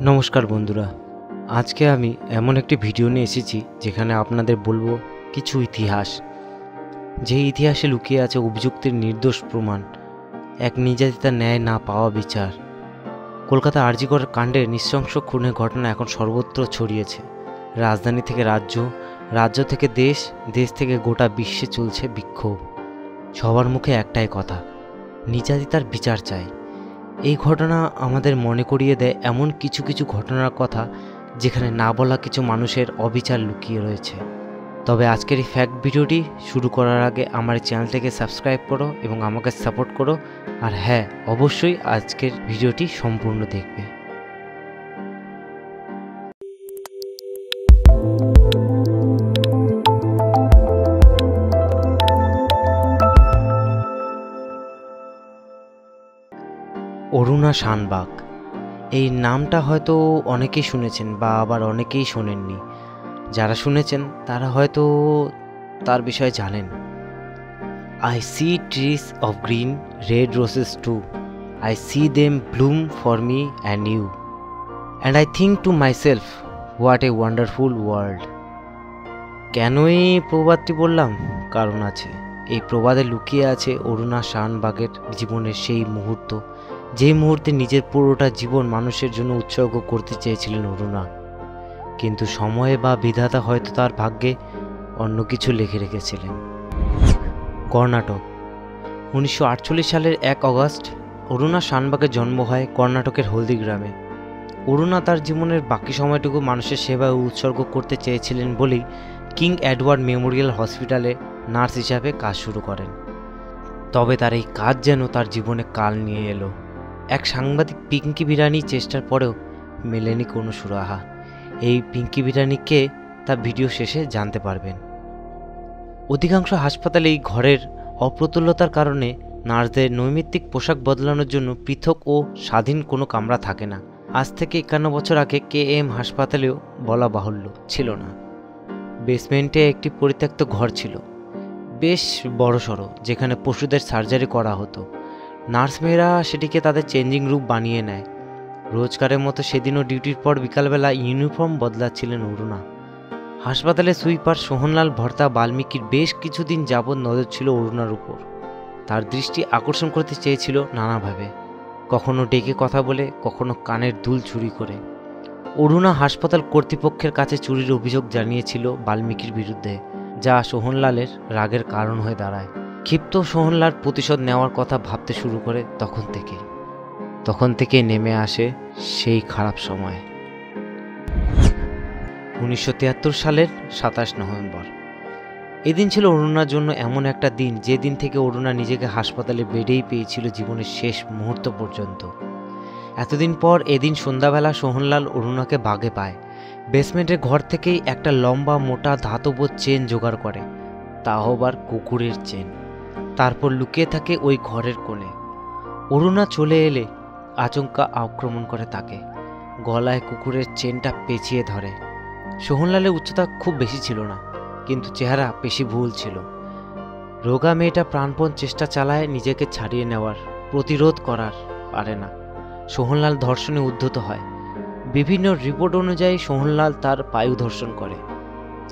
নমস্কার বন্ধুরা, আজকে আমি এমন একটি ভিডিও নিয়ে এসেছি যেখানে আপনাদের বলবো কিছু ইতিহাস, যে ইতিহাসে লুকিয়ে আছে অভিযুক্তের নির্দোষ প্রমাণ, এক নির্যাতিতার ন্যায় না পাওয়া বিচার। কলকাতা আরজিকর কাণ্ডে নৃশংস খুনের ঘটনা এখন সর্বত্র ছড়িয়েছে। রাজধানী থেকে রাজ্য, রাজ্য থেকে দেশ, দেশ থেকে গোটা বিশ্বে চলছে বিক্ষোভ। সবার মুখে একটাই কথা, নির্যাতিতার বিচার চাই। এই ঘটনা আমাদের মনে করিয়ে দেয় এমন কিছু কিছু ঘটনার কথা যেখানে না বলা কিছু মানুষের অবিচার লুকিয়ে রয়েছে। তবে আজকের এই ফ্যাক্ট ভিডিওটি শুরু করার আগে আমার চ্যানেলটিকে সাবস্ক্রাইব করো এবং আমাকে সাপোর্ট করো। আর হ্যাঁ, অবশ্যই আজকের ভিডিওটি সম্পূর্ণ দেখবে। অরুণা শানবাগ, এই নামটা হয়তো অনেকেই শুনেছেন বা আবার অনেকেই শোনেননি। যারা শুনেছেন তারা হয়তো তার বিষয়ে জানেন। I see trees of green, red roses too. I see them bloom for me and you. And I think to myself, what a wonderful world. কেন এই প্রবাদটি বললাম? কারণ আছে। এই প্রবাদে লুকিয়ে আছে অরুণা শানবাগের জীবনের সেই মুহূর্ত, যে মুহূর্তে নিজের পুরোটা জীবন মানুষের জন্য উৎসর্গ করতে চেয়েছিলেন অরুণা। কিন্তু সময়ে বা বিধাতা হয়তো তার ভাগ্যে অন্য কিছু লিখে রেখেছিলেন। কর্ণাটক, 1948 সালের 1 অগস্ট অরুণা শানবাগের জন্ম হয় কর্ণাটকের হলদিগ্রামে। অরুণা তার জীবনের বাকি সময়টুকু মানুষের সেবায় উৎসর্গ করতে চেয়েছিলেন বলেই কিং এডওয়ার্ড মেমোরিয়াল হসপিটালে নার্স হিসাবে কাজ শুরু করেন। তবে তার এই কাজ যেন তার জীবনে কাল নিয়ে এলো। এক সাংবাদিক পিঙ্কি বিরানি চেষ্টার পরেও মেলেনি কোনো সুরাহা। এই পিঙ্কি বিরানিকে তার ভিডিও শেষে জানতে পারবেন। অধিকাংশ হাসপাতালে এই ঘরের অপ্রতুলতার কারণে নার্সদের নৈমিত্তিক পোশাক বদলানোর জন্য পৃথক ও স্বাধীন কোনো কামরা থাকে না। আজ থেকে 51 বছর আগে KM হাসপাতালেও বলা বাহুল্য ছিল না। বেসমেন্টে একটি পরিত্যক্ত ঘর ছিল, বেশ বড়সড়, যেখানে পশুদের সার্জারি করা হতো। নার্সমেয়েরা সেটিকে তাদের চেঞ্জিং রুম বানিয়ে নেয়। রোজকারের মতো সেদিনও ডিউটির পর বিকালবেলা ইউনিফর্ম বদলাচ্ছিলেন অরুণা। হাসপাতালে সুইপার সোহনলাল ভর্তা বাল্মীকির বেশ কিছুদিন যাবৎ নজর ছিল অরুণার উপর। তার দৃষ্টি আকর্ষণ করতে চেয়েছিল নানাভাবে, কখনো ডেকে কথা বলে, কখনো কানের দুল চুরি করে। অরুণা হাসপাতাল কর্তৃপক্ষের কাছে চুরির অভিযোগ জানিয়েছিল বাল্মীকির বিরুদ্ধে, যা সোহনলালের রাগের কারণ হয়ে দাঁড়ায়। ক্ষিপ্ত সোহনলাল প্রতিশোধ নেওয়ার কথা ভাবতে শুরু করে। তখন থেকে নেমে আসে সেই খারাপ সময়। 1973 সালের 27 নভেম্বর। এদিন ছিল অরুণার জন্য এমন একটা দিন, যে দিন থেকে অরুণা নিজেকে হাসপাতালে বেডেই পেয়েছিল জীবনের শেষ মুহূর্ত পর্যন্ত। এতদিন পর এদিন সন্ধ্যাবেলা সোহনলাল অরুণাকে বাগে পায়। বেসমেন্টের ঘর থেকেই একটা লম্বা মোটা ধাতব চেন জোগাড় করে, তাও আবার কুকুরের চেন। তারপর লুকিয়ে থাকে ওই ঘরের কোণে। অরুণা চলে এলে আচমকা আক্রমণ করে তাকে, গলায় কুকুরের চেনটা পেঁচিয়ে ধরে। সোহনলালের উচ্চতা খুব বেশি ছিল না, কিন্তু চেহারা বেশি ভুল ছিল। রোগা মেয়েটা প্রাণপণ চেষ্টা চালায় নিজেকে ছাড়িয়ে নেওয়ার, প্রতিরোধ করার, পারে না। সোহনলাল ধর্ষণে উদ্ধত হয়। বিভিন্ন রিপোর্ট অনুযায়ী সোহনলাল তার পায়ু ধর্ষণ করে।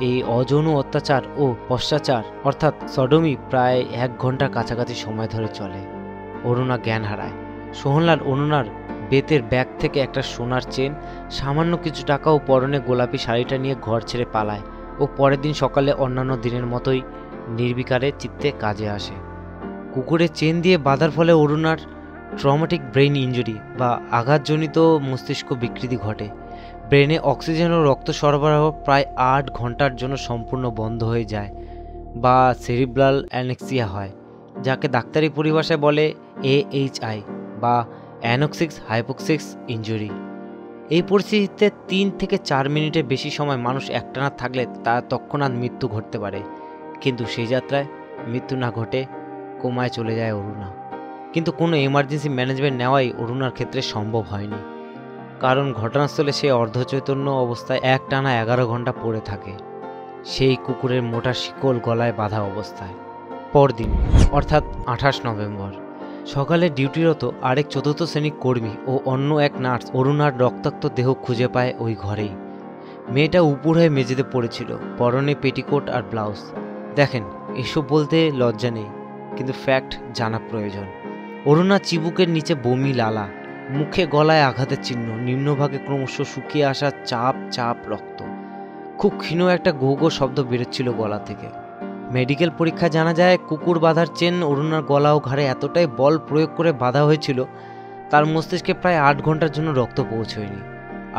এই অযৌন অত্যাচার ও পশ্চাচার অর্থাৎ সডমি প্রায় 1 ঘন্টার কাছাকাছি সময় ধরে চলে। অরুণা জ্ঞান হারায়। সোহনলাল অরুণার বেতের ব্যাগ থেকে একটা সোনার চেন, সামান্য কিছু টাকা ও পরনে গোলাপি শাড়িটা নিয়ে ঘর ছেড়ে পালায় ও পরের দিন সকালে অন্যান্য দিনের মতোই নির্বিকারে চিত্তে কাজে আসে। কুকুরের চেন দিয়ে বাঁধার ফলে অরুণার ট্রমাটিক ব্রেইন ইনজুরি বা আঘাতজনিত মস্তিষ্ক বিকৃতি ঘটে। ব্রেনে অক্সিজেন ও রক্ত সরবরাহ প্রায় 8 ঘন্টার জন্য সম্পূর্ণ বন্ধ হয়ে যায় বা সেরিব্রাল অ্যানেক্সিয়া হয়, যাকে ডাক্তারি পরিভাষায় বলে AHI বা অ্যানোক্সিক হাইপোক্সিক ইনজুরি। এই পরিস্থিতিতে 3 থেকে 4 মিনিটের বেশি সময় মানুষ একটানা থাকলে তার তৎক্ষণাৎ মৃত্যু ঘটতে পারে, কিন্তু সেই যাত্রায় মৃত্যু না ঘটে কোমায় চলে যায় অরুণা। কিন্তু কোনো এমার্জেন্সি ম্যানেজমেন্ট নেওয়াই অরুণার ক্ষেত্রে সম্ভব হয়নি, কারণ ঘটনাস্থলে সে অর্ধচৈতন্য অবস্থায় একটানা 11 ঘন্টা পড়ে থাকে, সেই কুকুরের মোটা শিকল গলায় বাঁধা অবস্থায়। পরদিন অর্থাৎ 28 নভেম্বর সকালে ডিউটিরত আরেক চতুর্থ শ্রেণীর কর্মী ও অন্য এক নার্স অরুণার রক্তাক্ত দেহ খুঁজে পায় ওই ঘরেই। মেয়েটা উপুর হয়ে মেঝেতে পড়েছিল, পরনে পেটিকোট আর ব্লাউজ। দেখেন, এসব বলতে লজ্জা নেই, কিন্তু ফ্যাক্ট জানা প্রয়োজন। অরুণা চিবুকের নিচে বমি লালা, মুখে গলায় আঘাতের চিহ্ন, নিম্নভাগে ক্রমশ শুকিয়ে আসা চাপ চাপ রক্ত। খুব ক্ষীণ একটা গো গো শব্দ বেরোচ্ছিল গলা থেকে। মেডিকেল পরীক্ষা জানা যায় কুকুর বাঁধার চেন অরুণার গলা ও ঘাড়ে এতটাই বল প্রয়োগ করে বাঁধা হয়েছিল, তার মস্তিষ্কে প্রায় 8 ঘন্টার জন্য রক্ত পৌঁছয়নি।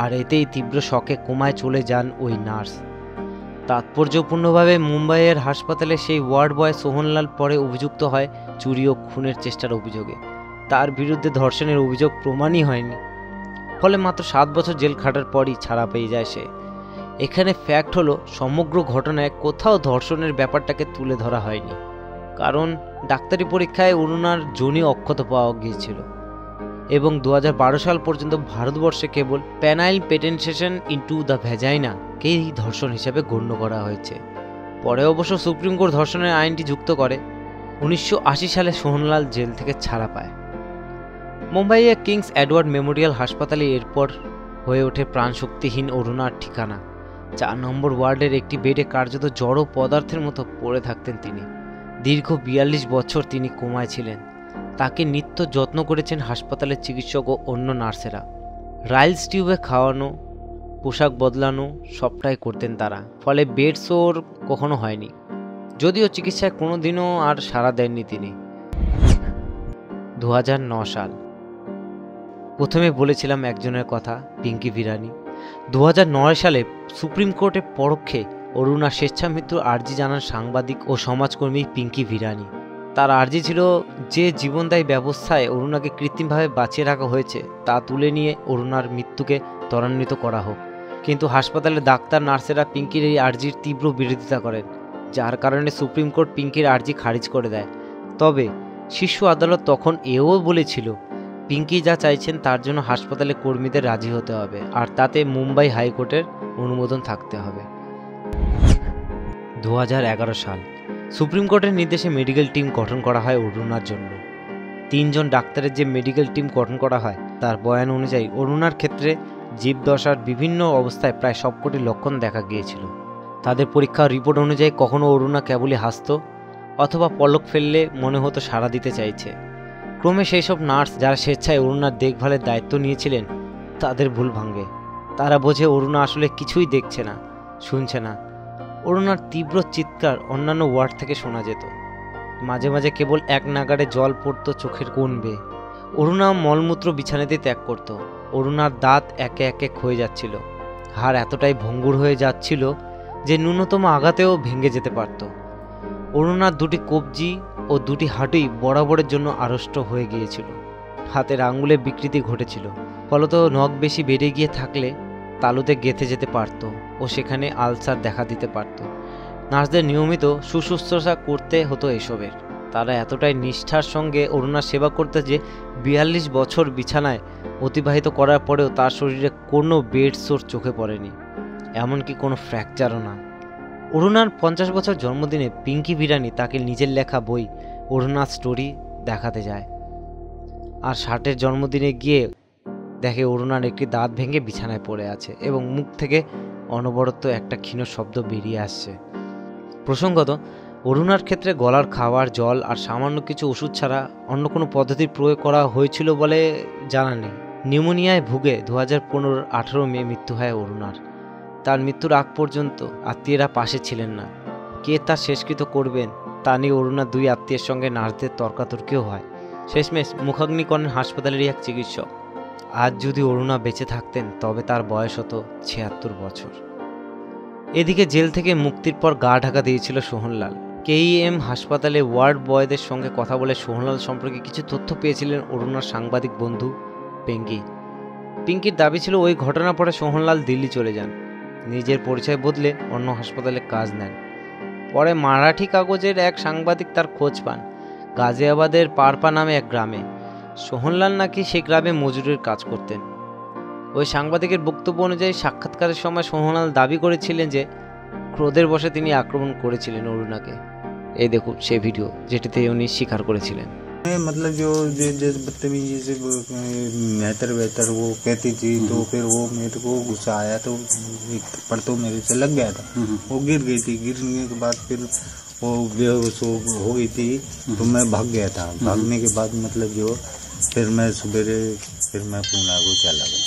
আর এতেই তীব্র শকে কোমায় চলে যান ওই নার্স। তাৎপর্যপূর্ণভাবে মুম্বাইয়ের হাসপাতালে সেই ওয়ার্ড বয় সোহনলাল পরে অভিযুক্ত হয় চুরি ও খুনের চেষ্টার অভিযোগে। তার বিরুদ্ধে ধর্ষণের অভিযোগ প্রমাণই হয়নি, ফলে মাত্র 7 বছর জেল খাটার পরই ছাড়া পেয়ে যায় সে। এখানে ফ্যাক্ট হলো, সমগ্র ঘটনায় কোথাও ধর্ষণের ব্যাপারটাকে তুলে ধরা হয়নি, কারণ ডাক্তারি পরীক্ষায় অরুণার যোনি অক্ষত পাওয়া গিয়েছিল এবং 2012 সাল পর্যন্ত ভারতবর্ষে কেবল প্যানাইল পেটেন্টেশন ইনটু দ্য ভ্যাজাইনাকেই ধর্ষণ হিসেবে গণ্য করা হয়েছে। পরে অবশ্য সুপ্রিম কোর্ট ধর্ষণের আইনটি যুক্ত করে। 1980 সালে সোহনলাল জেল থেকে ছাড়া পায়। মুম্বাইয়ের কিংস এডওয়ার্ড মেমোরিয়াল হাসপাতালে এরপর হয়ে ওঠে প্রাণশক্তিহীন অরুণার ঠিকানা। 4 নম্বর ওয়ার্ডের একটি বেডে কার্যত জড় পদার্থের মতো পড়ে থাকতেন তিনি। দীর্ঘ 42 বছর তিনি কোমায় ছিলেন। তাকে নিত্য যত্ন করেছেন হাসপাতালের চিকিৎসক ও অন্য নার্সেরা। রাইলস টিউবে খাওয়ানো, পোশাক বদলানো সবটাই করতেন তারা, ফলে বেড সোর কখনো হয়নি। যদিও চিকিৎসায় কোনোদিনও আর সাড়া দেননি তিনি। 2009 সাল। প্রথমে বলেছিলাম একজনের কথা, পিঙ্কি ভিরানি। 2009 সালে সুপ্রিম কোর্টে পরোক্ষে অরুণা স্বেচ্ছা মৃত্যুর আর্জি জানান সাংবাদিক ও সমাজকর্মী পিঙ্কি ভিরানি। তার আর্জি ছিল যে জীবনদায়ী ব্যবস্থায় অরুণাকে কৃত্রিমভাবে বাঁচিয়ে রাখা হয়েছে তা তুলে নিয়ে অরুণার মৃত্যুকে ত্বরান্বিত করা হোক। কিন্তু হাসপাতালে ডাক্তার নার্সেরা পিঙ্কির এই আর্জির তীব্র বিরোধিতা করেন, যার কারণে সুপ্রিম কোর্ট পিঙ্কির আর্জি খারিজ করে দেয়। তবে শীর্ষ আদালত তখন এও বলেছিল, পিঙ্কি যা চাইছেন তার জন্য হাসপাতালে কর্মীদের রাজি হতে হবে, আর তাতে মুম্বাই হাইকোর্টের অনুমোদন থাকতে হবে। 2011 সাল। সুপ্রিম কোর্টের নির্দেশে মেডিকেল টিম গঠন করা হয় অরুণার জন্য। 3 জন ডাক্তারের যে মেডিকেল টিম গঠন করা হয়, তার বয়ান অনুযায়ী অরুণার ক্ষেত্রে জীবদশার বিভিন্ন অবস্থায় প্রায় সবকটি লক্ষণ দেখা গিয়েছিল। তাদের পরীক্ষার রিপোর্ট অনুযায়ী কখনো অরুণা কেবলই হাসত, অথবা পলক ফেললে মনে হতো সাড়া দিতে চাইছে। ক্রমে সেই সব নার্স যারা স্বেচ্ছায় অরুণার দেখভালের দায়িত্ব নিয়েছিলেন, তাদের ভুল ভাঙে। তারা বোঝে অরুণা আসলে কিছুই দেখছে না, শুনছে না। অরুণার তীব্র চিৎকার অন্যান্য ওয়ার্ড থেকে শোনা যেত। মাঝে মাঝে কেবল এক নাগাড়ে জল পড়তো চোখের কোণ বেয়ে। অরুণা মলমূত্র বিছানাতে ত্যাগ করত। অরুণার দাঁত একে একে ক্ষয়ে যাচ্ছিল। হাড় এতটাই ভঙ্গুর হয়ে যাচ্ছিল যে ন্যূনতম আঘাতেও ভেঙে যেতে পারত। অরুণার 2টি কবজি ও 2টি হাঁটুই বরাবরের জন্য আড়ষ্ট হয়ে গিয়েছিল। হাতের আঙ্গুলে বিকৃতি ঘটেছিল, ফলত নখ বেশি বেড়ে গিয়ে থাকলে তালুতে গেঁথে যেতে পারত ও সেখানে আলসার দেখা দিতে পারত। নার্সদের নিয়মিত শুশ্রূষা করতে হতো এসবের। তারা এতটাই নিষ্ঠার সঙ্গে অরুণার সেবা করতে যে 42 বছর বিছানায় অতিবাহিত করার পরেও তার শরীরে কোনো বেড সোর চোখে পড়েনি, এমনকি কোনো ফ্র্যাকচারও না। অরুণার 50 বছর জন্মদিনে পিঙ্কি ভিরানি তাকে নিজের লেখা বই অরুণার স্টোরি দেখাতে যায়। আর 60-এর জন্মদিনে গিয়ে দেখে অরুণার একটি দাঁত ভেঙে বিছানায় পড়ে আছে এবং মুখ থেকে অনবরত একটা ক্ষীণ শব্দ বেরিয়ে আসছে। প্রসঙ্গত, অরুণার ক্ষেত্রে গলার খাবার, জল আর সামান্য কিছু ওষুধ ছাড়া অন্য কোনো পদ্ধতির প্রয়োগ করা হয়েছিল বলে জানা নেই। নিউমোনিয়ায় ভুগে 2015-র 18 মে মৃত্যু হয় অরুণার। তার মৃত্যুর আগ পর্যন্ত আত্মীয়রা পাশে ছিলেন না। কে তার শেষকৃত্য করবেন তা নিয়ে অরুণার 2 আত্মীয়ের সঙ্গে নার্সদের তর্কাতর্কিও হয়। শেষমেশ মুখাগ্নি করেন হাসপাতালেরই এক চিকিৎসক। আজ যদি অরুণা বেঁচে থাকতেন তবে তার বয়স হতো 76 বছর। এদিকে জেল থেকে মুক্তির পর গা ঢাকা দিয়েছিল সোহনলাল। কেইএম হাসপাতালে ওয়ার্ড বয়দের সঙ্গে কথা বলে সোহনলাল সম্পর্কে কিছু তথ্য পেয়েছিলেন অরুণার সাংবাদিক বন্ধু পিঙ্কির দাবি ছিল ওই ঘটনার পরে সোহনলাল দিল্লি চলে যান, নিজের পরিচয় বদলে অন্য হাসপাতালে কাজ নেন। পরে মারাঠি কাগজের এক সাংবাদিক তার খোঁজ পান গাজিয়াবাদের পারপা নামে এক গ্রামে। সোহনলাল নাকি সেই গ্রামে মজুরের কাজ করতেন। ওই সাংবাদিকের বক্তব্য অনুযায়ী সাক্ষাৎকারের সময় সোহনলাল দাবি করেছিলেন যে ক্রোধের বশে তিনি আক্রমণ করেছিলেন অরুণাকে। এই দেখুন সেই ভিডিও যেটিতে উনি স্বীকার করেছিলেন। मतलब जो जैसे बदतमीजी से बेहतर बेहतर वो कहती थी, तो फिर वो मेरे को गुस्सा आया, तो एक थप्पड़ तो मेरे से लग गया था। वो गिर गई थी, गिरने के बाद फिर वो बेहोश हो गई थी, तो मैं भाग गया था। भागने के बाद मतलब जो फिर मैं सवेरे फिर मैं पूना को चला गया।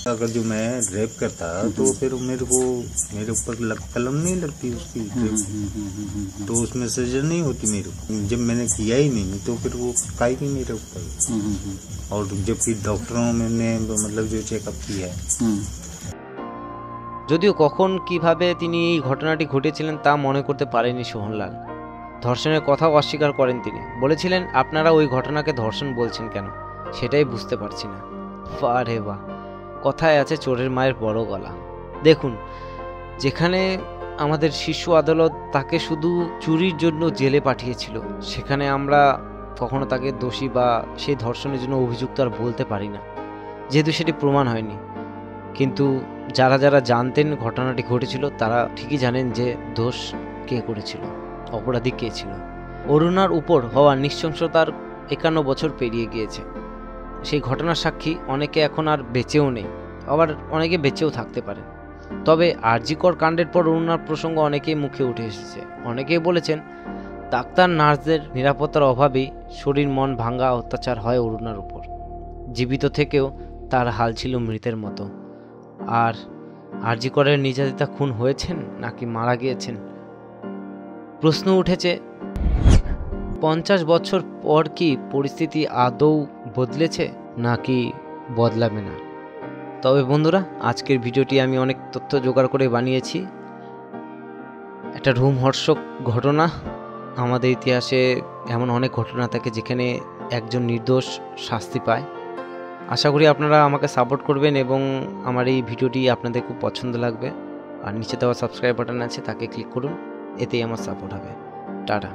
अगर जो मैं रेप करता तो फिर मेरे ऊपर कलम नहीं लगती उसकी, तो उसमें सजा नहीं होती मेरे को। जब मैंने किया ही नहीं तो फिर वो काई की मेरे ऊपर। और जबकि डॉक्टरों मैंने मतलब जो চেকআপ किया है। যদিও কখন কিভাবে তিনি এই ঘটনাটি ঘটেছিলেন তা মনে করতে পারেনি সোহনলাল। ধর্ষণের কথাও অস্বীকার করেন তিনি, বলেছিলেন আপনারা ওই ঘটনাকে ধর্ষণ বলছেন কেন সেটাই বুঝতে পারছি না। আরে বাহ, কথায় আছে চোরের মায়ের বড় গলা। দেখুন, যেখানে আমাদের শীর্ষ আদালত তাকে শুধু চুরির জন্য জেলে পাঠিয়েছিল, সেখানে আমরা কখনো তাকে দোষী বা সেই ধর্ষণের জন্য অভিযুক্ত আর বলতে পারি না, যেহেতু সেটি প্রমাণ হয়নি। কিন্তু যারা যারা জানতেন ঘটনাটি ঘটেছিল তারা ঠিকই জানেন যে দোষ কে করেছিল, অপরাধী কে ছিল। অরুণার উপর হওয়া নৃশংসতার 51 বছর পেরিয়ে গিয়েছে। সেই ঘটনার সাক্ষী অনেকে এখন আর বেঁচেও নেই, আবার অনেকে বেঁচেও থাকতে পারে। তবে আরজিকর কাণ্ডের পর অরুণার প্রসঙ্গ অনেকেই মুখে উঠে এসেছে। অনেকেই বলেছেন ডাক্তার নার্সদের নিরাপত্তার অভাবেই শরীর মন ভাঙা অত্যাচার হয় অরুণার উপর। জীবিত থেকেও তার হাল ছিল মৃতের মতো। আর আরজিকরের নির্যাতিতা খুন হয়েছেন নাকি মারা গিয়েছেন, প্রশ্ন উঠেছে। 50 বছর পর কি পরিস্থিতি আদৌ বদলেছে নাকি বদলাবে না? তবে বন্ধুরা, আজকের ভিডিওটি আমি অনেক তথ্য জোগাড় করে বানিয়েছি। একটা রোমহর্ষক ঘটনা। আমাদের ইতিহাসে এমন অনেক ঘটনা থাকে যেখানে একজন নির্দোষ শাস্তি পায়। আশা করি আপনারা আমাকে সাপোর্ট করবেন এবং আমার এই ভিডিওটি আপনাদের খুব পছন্দ লাগবে। আর নিচে দেওয়া সাবস্ক্রাইব বাটন আছে, তাকে ক্লিক করুন, এতেই আমার সাপোর্ট হবে। টাটা।